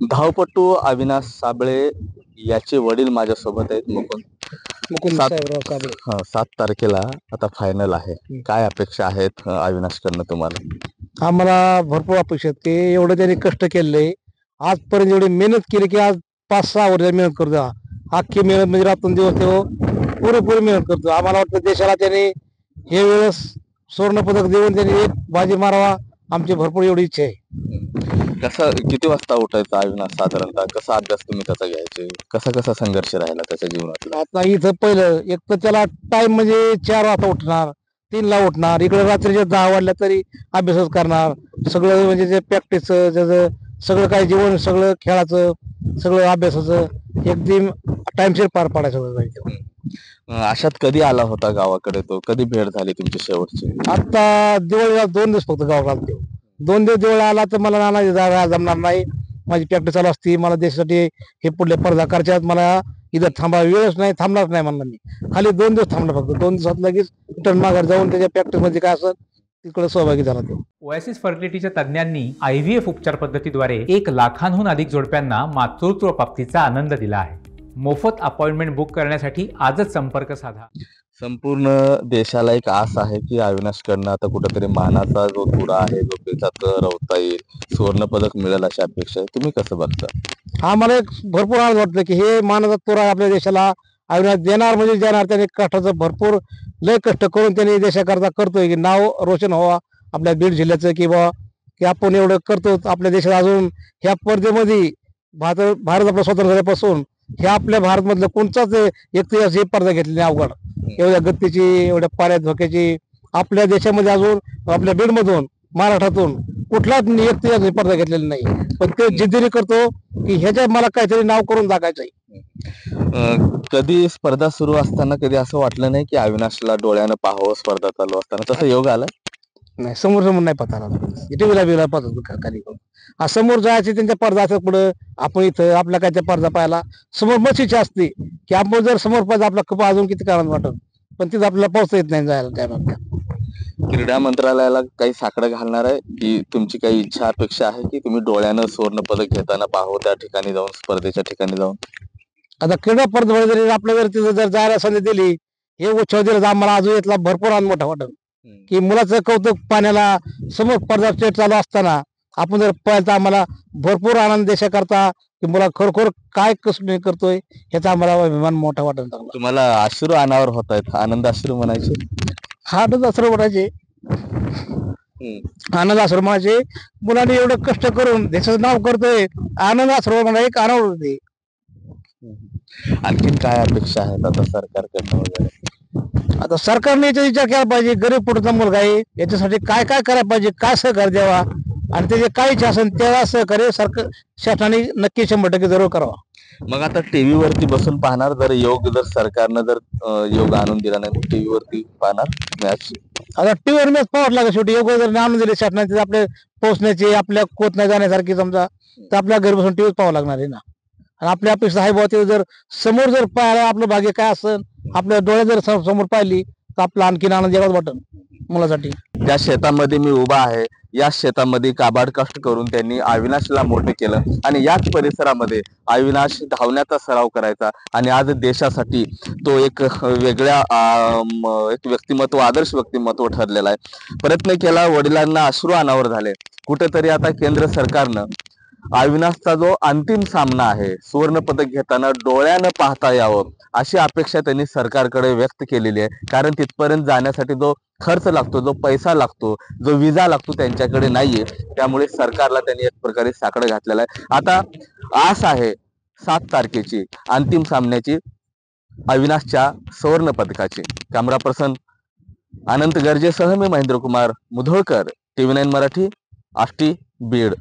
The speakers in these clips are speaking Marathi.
धावपटू अविनाश साबळे याचे वडील माझ्यासोबत आहेत. मुकुंद सात साहेबराव काबळे. 7 तारखेला आता फायनल आहे. काय अपेक्षा आहेत अविनाशकडनं तुम्हाला? आम्हाला भरपूर अपेक्षा आहेत. ते एवढं त्यांनी कष्ट केलेले आजपर्यंत एवढी मेहनत केली की आज 5-6 वर्ष मेहनत करतो. अख्खी मेहनत म्हणजे रात्र दिवस तो पुरेपूर मेहनत करतो. आम्हाला वाटतं देशाला त्यांनी हे वेळेस सुवर्ण पदक देऊन त्यांनी एक बाजी मारावा आमची भरपूर एवढी इच्छा आहे. कसं किती वाजता उठायचा अविनाश साधारणतः? कसा अभ्यास तुम्ही त्याचा घ्यायचे? कसा संघर्ष राहिला त्याच्या जीवनातला? आता इथं पहिलं एक तर त्याला टाइम म्हणजे 4 वाजता उठणार, 3ला उठणार, इकडे रात्रीच्या 10 वाजल्या तरी अभ्यासच करणार. सगळं म्हणजे जे प्रॅक्टिसचं त्याचं सगळं काही जीवन सगळं खेळाचं सगळं अभ्यासाचं एकदम टाइमशीर पार पाडायचं सगळं काही. अशात कधी आला होता गावाकडे तो? कधी भेट झाली तुमची शेवटची? आता दिवाळीला 2 दिवस फक्त गावात आलतो. 2 दिवस दिवाळी आला तर मला नाना जागा जमणार नाही, माझी प्रॅक्टिस चालू असती, मला देशासाठी हे पुढले स्पर्धा करायच्यात, मला इथं थांबा वेळच नाही, थांबणार नाही म्हणलं मी. खाली 2 दिवस थांबला फक्त. 2 दिवसात लगेच रिटर्न माघार जाऊन त्याच्या प्रॅक्टिस मध्ये काय असेल तिकडे सहभागी झाला तो. ओएसिस फर्टिलिटीच्या तज्ज्ञांनी IVF उपचार पद्धतीद्वारे 1 लाखांहून अधिक जोडप्यांना मातृत्व प्राप्तीचा आनंद दिला आहे. मोफत अपॉइंटमेंट बुक करण्यासाठी आजच संपर्क साधा. संपूर्ण देशाला एक आस आहे की अविनाशकडनं आता कुठेतरी मानाचा जो तुरा आहे जो त्याच्यात रवता येईल, सुवर्ण पदक मिळेल अशी अपेक्षा आहे. तुम्ही कसं बघता? आम्हाला एक भरपूर आनंद वाटतं की हे मानाचा तुरा आपल्या देशाला अविनाश देणार म्हणजे देणार. त्याने कष्टाचं भरपूर लय कष्ट करून त्यांनी देशाकरता करतोय की नाव रोशन व्हावा आपल्या बीड जिल्ह्याचं किंवा की आपण एवढं करतो. आपल्या देशात अजून ह्या स्पर्धेमध्ये भारत आपला स्वतंत्र झाल्यापासून ह्या आपल्या भारत मधलं कोणताच व्यक्ती अशी स्पर्धा घेतली नाही अवघड एवढ्या गतीची एवढ्या पाऱ्या धोक्याची. आपल्या देशामध्ये अजून आपल्या बीड मधून महाराष्ट्रातून कुठलाच व्यक्ती अजून स्पर्धा घेतलेली नाही. पण ते जिद्दीने करतो की ह्याच्या मला काहीतरी नाव करून टाकायचं आहे. कधी स्पर्धा सुरू असताना कधी असं वाटलं नाही की अविनाशला डोळ्यानं पाहावं स्पर्धा चालू असताना? तसं योग आला नाही? समोर नाही पता टीव्हीला पाहतो खाली करून समोर जायचे त्यांच्या पडदा असं पुढं आपण इथं आपल्या काय पडदा पाहायला समोर मशीची असते की आपण जर समोर पाहिजे आपला खूप अजून किती कारण वाटत पण तिथं आपल्याला पोहोचता येत नाही जायला त्या. क्रीडा मंत्रालयाला काही साकडं घालणार आहे की तुमची काही इच्छा अपेक्षा आहे की तुम्ही डोळ्यानं सुवर्ण पदक घेताना पाहावं त्या ठिकाणी जाऊन, स्पर्धेच्या ठिकाणी जाऊन? आता क्रीडा स्पर्धा जरी आपल्या जर तिथं जर जायला संधी दिली हे उत्सव दिला तर आम्हाला अजून इथला भरपूर आनंद मोठा वाटत की मुलाचं कौतुक पाण्याला समोर स्पर्धा स्टेट चालू असताना आपण जर पाहिलं तर आम्हाला भरपूर आनंद देशाकरता की मुला खरोखर काय कसं करतोय ह्याचा आम्हाला अभिमान मोठा वाटत. तुम्हाला अश्रू अनावर होत आहेत, आनंद अश्रू म्हणायचे? आनंद अश्रू म्हणायचे, आनंद अश्रू म्हणायचे. मुलांनी एवढं कष्ट करून देशाचं नाव करतोय, आनंद अश्रू म्हणा एक आनंद होते. आणखीन काय अपेक्षा आहेत आता सरकारकडनं वगैरे? आता सरकारने याचा विचार केला पाहिजे. गरीब कुटुंबाचा मुलगा आहे याच्यासाठी काय काय करायला पाहिजे, काय सहकार्य द्यावा आणि त्याचे काय इच्छा असेल त्याला सहकार्य सरकार शासनाने नक्की 100% जरूर करावा. मग आता टीव्ही वरती बसून पाहणार जर योग जर सरकारनं जर योग आणून दिला नाही टीव्ही वरती पाहणार मॅच? आता टीव्हीवर मॅच पाहावं लागेल शेवटी. योग जर आणून दिले शासनाचे आपले पोहोचण्याचे आपल्या कोत नाही जाण्यासारखी समजा तर आपल्या घरी बसून टीव्ही पाहावं लागणार आहे ना. आणि आपल्या अपेक्षा आहे बाबा ते जर समोर जर पाहायला आपलं भाग्य काय असेल आपल्या डोळ्या जर समोर पाहिली तर आपला आणखीन आनंद यायलाच वाटत मुलासाठी. ज्या शेतामध्ये मी उभा आहे या शेतामध्ये काबाड कष्ट करून त्यांनी अविनाशला मोठे केलं आणि याच परिसरामध्ये अविनाश धावण्याचा सराव करायचा आणि आज देशासाठी तो एक वेगळ्या एक व्यक्तिमत्व, आदर्श व्यक्तिमत्व ठरलेला आहे. प्रयत्न केला, वडिलांना अश्रू अनावर झाले. कुठेतरी आता केंद्र सरकारनं अविनाशचा जो अंतिम सामना आहे सुवर्ण पदक घेताना डोळ्यानं पाहता यावं अशी अपेक्षा त्यांनी सरकारकडे व्यक्त केलेली आहे. कारण तिथपर्यंत जाण्यासाठी जो खर्च लागतो, जो पैसा लागतो, जो विजा लागतो त्यांच्याकडे नाहीये. त्यामुळे सरकारला त्यांनी एक प्रकारे साकडं घातलेलं आहे. आता आस आहे 7 तारखेची अंतिम सामन्याची अविनाशच्या सुवर्ण पदकाची. कॅमेरा पर्सन अनंत गर्जेसह मी महेंद्र कुमार मुधोळकर, TV9 मराठी, आष्टी, बीड.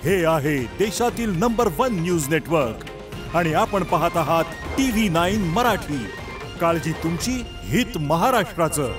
हे आहे देशातील नंबर 1 न्यूज नेटवर्क आणि आपण पाहत आहात TV9 मराठी. काळजी तुमची, हित महाराष्ट्राचं.